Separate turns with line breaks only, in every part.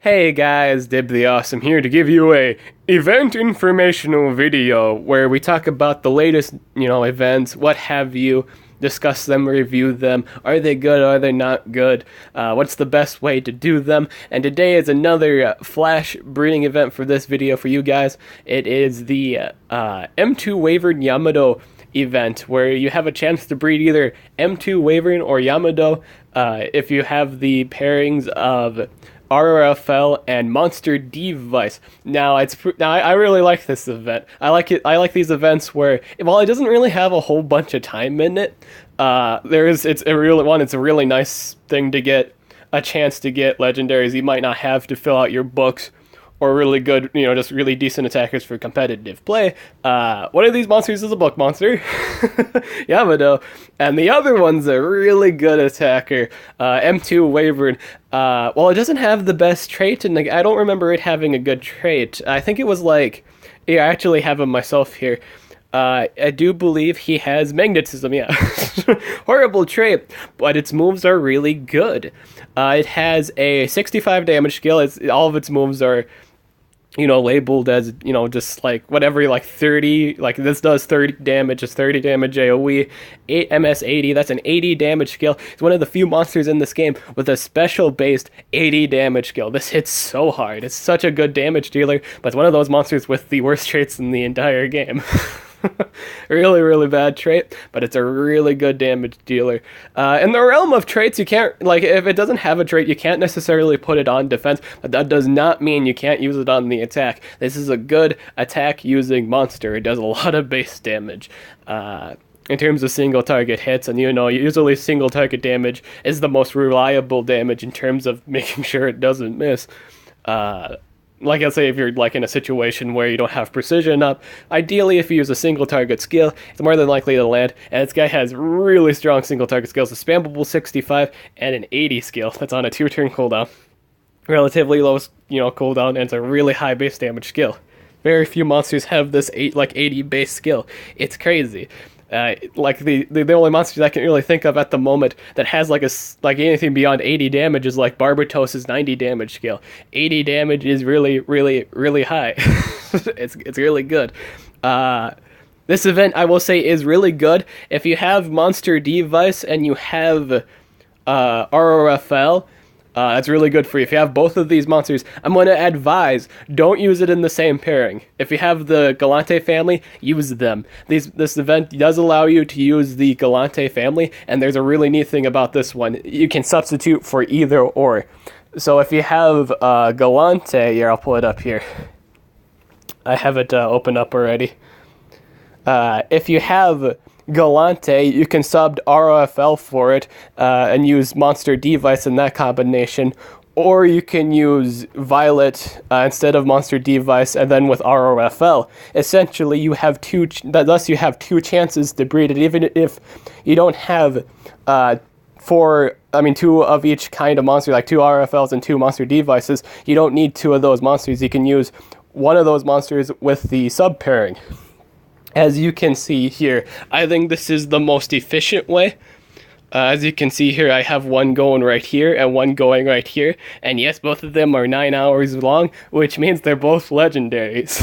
Hey guys, Dib the Awesome here to give you a event informational video where we talk about the latest, events, what have you, discuss them, review them. Are they good? Are they not good? What's the best way to do them? And today is another flash breeding event for this video for you guys. It is the M2 Wavered Yamato event where you have a chance to breed either M2 Wavered or Yamato if you have the pairings of RRFL and Monster Device. Now I really like this event. I like it. I like these events where, while it doesn't really have a whole bunch of time in it, it's a really nice thing to get a chance to get legendaries you might not have to fill out your books, or really good, just really decent attackers for competitive play. One of these monsters is a book monster, Yamato, and the other one's a really good attacker, M2 Wavered. Well, it doesn't have the best trait, and I don't remember it having a good trait. I think it was I actually have him myself here. I do believe he has magnetism, yeah. Horrible trait, but its moves are really good. It has a 65 damage skill. All of its moves are, labeled as, just whatever, 30, this does 30 damage, it's 30 damage AoE, 8 MS 80, that's an 80 damage skill. It's one of the few monsters in this game with a special based 80 damage skill. This hits so hard. It's such a good damage dealer, but it's one of those monsters with the worst traits in the entire game. Really, really bad trait, but it's a really good damage dealer. In the realm of traits, you can't, if it doesn't have a trait, you can't necessarily put it on defense, but that does not mean you can't use it on the attack. This is a good attack-using monster. It does a lot of base damage. In terms of single target hits, and usually single target damage is the most reliable damage in terms of making sure it doesn't miss. Let's say if you're in a situation where you don't have precision up, ideally if you use a single target skill, it's more than likely to land, and this guy has really strong single target skills, a spammable 65 and an 80 skill that's on a 2-turn cooldown. Relatively low, cooldown, and it's a really high base damage skill. Very few monsters have this 80 base skill. It's crazy. The only monsters I can really think of at the moment that has anything beyond 80 damage is Barbatos's 90 damage skill. 80 damage is really, really, really high. It's really good. This event, I will say, is really good if you have Monster Device and you have RRFL. That's really good for you. If you have both of these monsters, I'm going to advise, don't use it in the same pairing. If you have the Gallante family, use them. This event does allow you to use the Gallante family, and there's a really neat thing about this one. You can substitute for either or. So if you have Gallante, here, I'll pull it up here. I have it open up already. If you have Gallante, you can sub RFL for it and use Monster Device in that combination, or you can use Violet instead of Monster Device and then with RRFL. Essentially, you have two chances to breed it, even if you don't have two of each kind of monster, like 2 RFLs and 2 Monster Devices. You don't need 2 of those monsters. You can use one of those monsters with the sub pairing. As you can see here, I think this is the most efficient way. As you can see here, I have one going right here and one going right here. And yes, both of them are 9 hours long, which means they're both legendaries.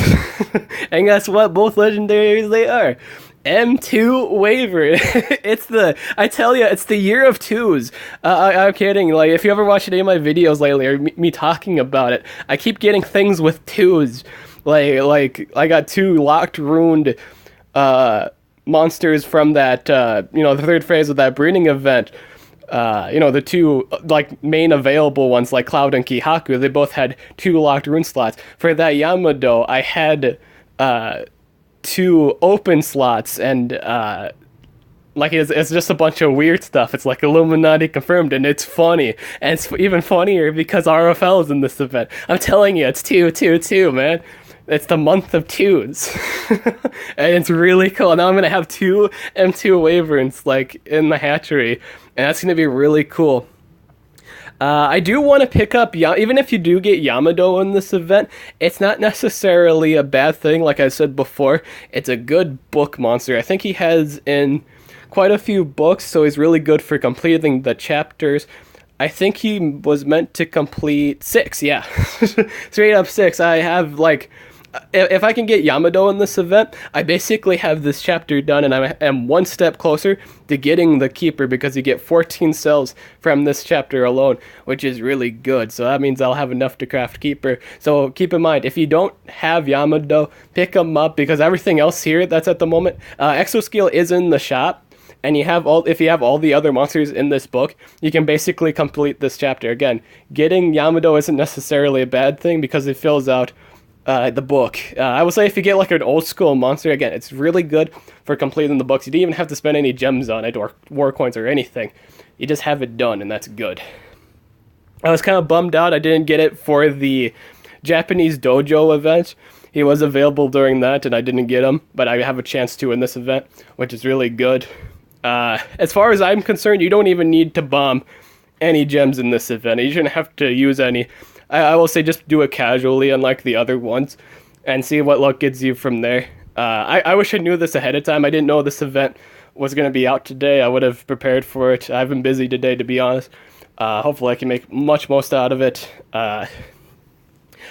And guess what? Both legendaries they are. M2 Wavered. I tell you, it's the year of 2s. I'm kidding. If you ever watched any of my videos lately, or me talking about it, I keep getting things with 2s. I got 2 locked ruined monsters from that, the 3rd phase of that breeding event. The 2, main available ones, like Cloud and Kihaku, they both had 2 locked rune slots. For that Yamato, I had 2 open slots, and it's just a bunch of weird stuff. It's Illuminati confirmed, and it's funny. And it's even funnier because RFL is in this event. I'm telling you, it's 2, man. It's the month of 2s. And it's really cool. Now I'm going to have 2 M2 Waverns, in the hatchery. And that's going to be really cool. I do want to pick up, even if you do get Yamato in this event, it's not necessarily a bad thing. Like I said before, it's a good book monster. I think he has in quite a few books, so he's really good for completing the chapters. I think he was meant to complete 6, yeah. Straight up 6. I have, like, if I can get Yamado in this event, I basically have this chapter done, and I am one step closer to getting the Keeper, because you get 14 cells from this chapter alone, which is really good. So that means I'll have enough to craft Keeper. So keep in mind, if you don't have Yamado, pick him up, because everything else here that's at the moment, Exoskill is in the shop. And if you have all the other monsters in this book, you can basically complete this chapter. Again, getting Yamado isn't necessarily a bad thing, because it fills out the book. I would say if you get like an old school monster, again, it's really good for completing the books. You didn't even have to spend any gems on it or war coins or anything. You just have it done, and that's good. I was kind of bummed out I didn't get it for the Japanese dojo event. He was available during that, and I didn't get him, but I have a chance to in this event, which is really good. As far as I'm concerned, you don't even need to bomb any gems in this event. You shouldn't have to use any. I will say just do it casually, unlike the other ones, and see what luck gets you from there. I wish I knew this ahead of time. I didn't know this event was going to be out today. I would have prepared for it. I've been busy today, to be honest. Hopefully I can make most out of it. I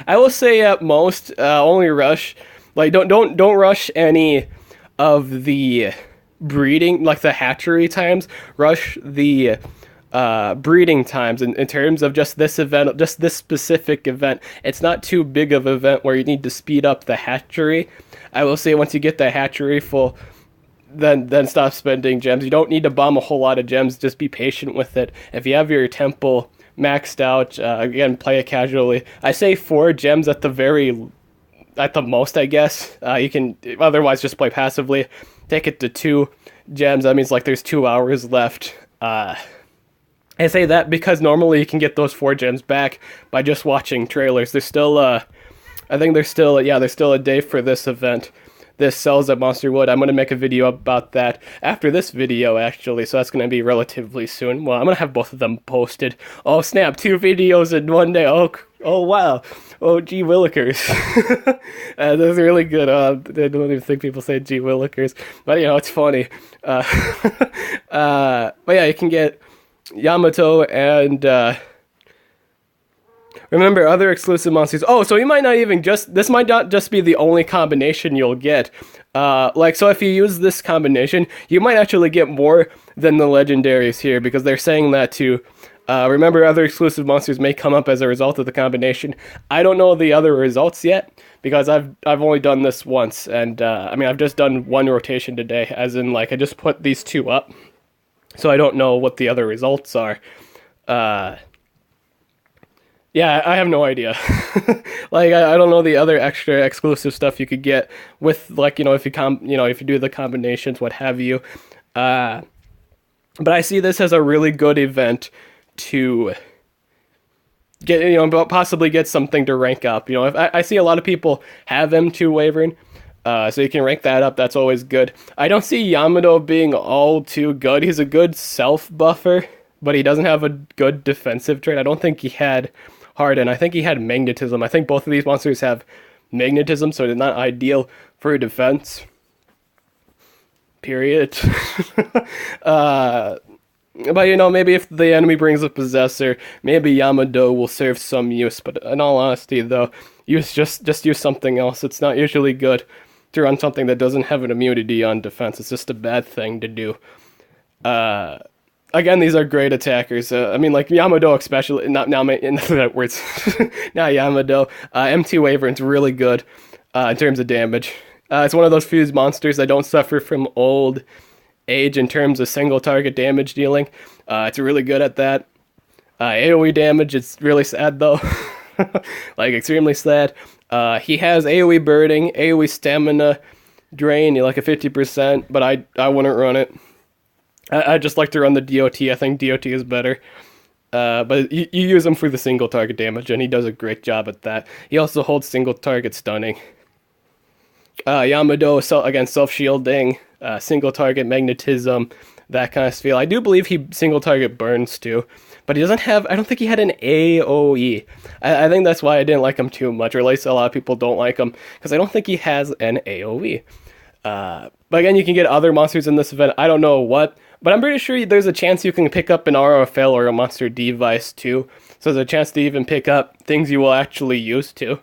will say at most, only rush. Like, don't rush any of the breeding, like the hatchery times. Rush the breeding times in terms of just this event, just this specific event. It's not too big of an event where you need to speed up the hatchery. I will say once you get the hatchery full, then stop spending gems. You don't need to bomb a whole lot of gems. Just be patient with it. If you have your temple maxed out, again, play it casually. I say 4 gems at the most, I guess. You can otherwise just play passively. Take it to 2 gems. That means like there's 2 hours left. I say that because normally you can get those 4 gems back by just watching trailers. There's still, I think there's still a day for this event. This sells at Monsterwood. I'm going to make a video about that after this video, actually, so that's going to be relatively soon. Well, I'm going to have both of them posted. Oh, snap, 2 videos in one day. Oh wow. Oh, gee willikers. That's really good. I don't even think people say gee willikers, but, you know, it's funny. But yeah, you can get Yamato and remember other exclusive monsters. Oh, so you might not even this might not just be the only combination you'll get. Like, so if you use this combination, you might actually get more than the legendaries here, because they're saying that too. Remember, other exclusive monsters may come up as a result of the combination. I don't know the other results yet, because I've only done this once, and I mean, I've just done 1 rotation today, as in, like, I just put these 2 up. So I don't know what the other results are. Yeah, I have no idea. Like, I don't know the other extra exclusive stuff you could get with, like, you know, if you do the combinations, what have you. But I see this as a really good event to get, you know, possibly get something to rank up. You know, if I see a lot of people have M2 wavering. So you can rank that up. That's always good. I don't see Yamato being all too good. He's a good self-buffer, but he doesn't have a good defensive trait. I don't think he had Harden. I think he had Magnetism. I think both of these monsters have Magnetism, so they're not ideal for defense. Period. But, you know, maybe if the enemy brings a Possessor, maybe Yamato will serve some use. But in all honesty, though, just use something else. It's not usually good to run something that doesn't have an immunity on defense. It's just a bad thing to do. Again, these are great attackers. I mean, like, Yamato especially, not words, not Yamato. M2 Wavering's really good in terms of damage. It's one of those few monsters that don't suffer from old age in terms of single target damage dealing. It's really good at that. AoE damage, it's really sad though. Like, extremely sad. He has AoE birding, AoE stamina drain, like a 50%, but I wouldn't run it. I just like to run the DOT. I think DOT is better. But you use him for the single target damage, and he does a great job at that. He also holds single target stunning. Yamato, again, self-shielding, single target magnetism, that kind of feel. I do believe he single target burns too, but he doesn't have, I don't think he had an AoE. I think that's why I didn't like him too much, or at least a lot of people don't like him, because I don't think he has an AoE. But again, you can get other monsters in this event. I don't know what, But I'm pretty sure there's a chance you can pick up an RFL or a monster device too. So there's a chance to even pick up things you will actually use too.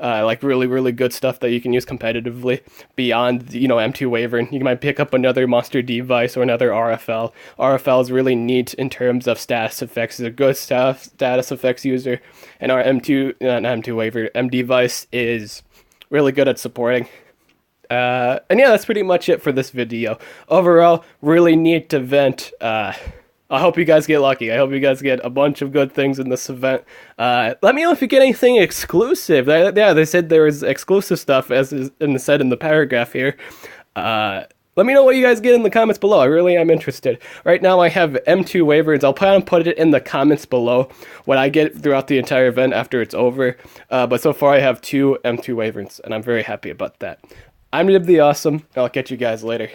Like really, really good stuff that you can use competitively beyond, M2 Waiver. You might pick up another monster device or another RFL. RFL is really neat in terms of status effects. It's a good status effects user. And our M2 Waiver, M device is really good at supporting. And yeah, that's pretty much it for this video. Overall, really neat event. I hope you guys get lucky. I hope you guys get a bunch of good things in this event. Let me know if you get anything exclusive. Yeah, they said there was exclusive stuff, as is said in the paragraph here. Let me know what you guys get in the comments below. I really am interested. Right now I have M2 Waivers. I'll plan on putting it in the comments below what I get throughout the entire event after it's over. But so far I have 2 M2 Waivers, and I'm very happy about that. I'm Nib the Awesome, and I'll catch you guys later.